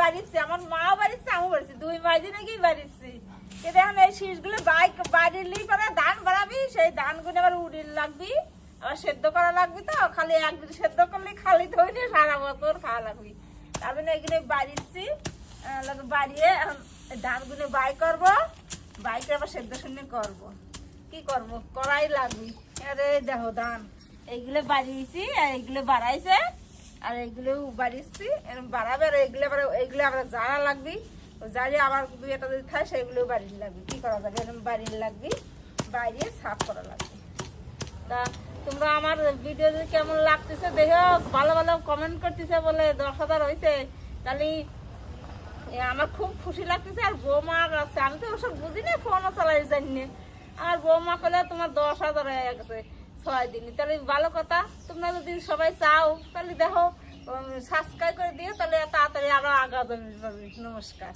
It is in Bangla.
বাড়িছে, আমার মাও বাড়িছে, আমিও বাড়িছি, দুই মাঝে নাকি বাড়িছি। কিন্তু এখন এই শীষগুলো বাড়িলেই পরে ধান বাড়াবি, সেই ধানগুলো আবার উড়িল লাগবি, আবার সেদ্ধ করা লাগবে। তো খালি একদিন সেদ্ধ করলে খালি ধরে সারা বছর খাওয়া লাগবে। তার জন্য এগুলো বাড়িছি, বাড়িয়ে ধানগুলো বাই করবো, বাই করে আবার সেদ্ধ শুনে করবো। কি করবো, করাই লাগবে। আরে দেখো ধান এইগুলো বাড়িয়েছি, আর এইগুলো বাড়াইছে, আর এইগুলো বাড়িয়েছি, এরকম বাড়াবে। আর এইগুলো আবার জারা লাগবে, জারিয়ে আবার দুই একটা যদি থাকে সেগুলো বাড়িয়ে লাগবে। কি করা যাবে, এরকম বাড়িয়ে লাগবে, বাড়িয়ে সাফ করা লাগবে। তা তোমরা আমার ভিডিও যদি কেমন লাগতেছে দেখো, ভালো ভালো কমেন্ট করতেছে, বলে 10,000 হয়েছে, তাহলে আমার খুব খুশি লাগতেছে। আর বৌমা আছে, আমি তো ওসব বুঝি না, ফোনও চালাই জানি। আর বৌমা করলে তোমার 10,000 হয়ে গেছে 6 দিনই, তাহলে ভালো কথা। তোমরা যদি সবাই চাও তাহলে দেখো সাবস্ক্রাইব করে দিও, তাহলে তাড়াতাড়ি আরো আগা যাবে। নমস্কার।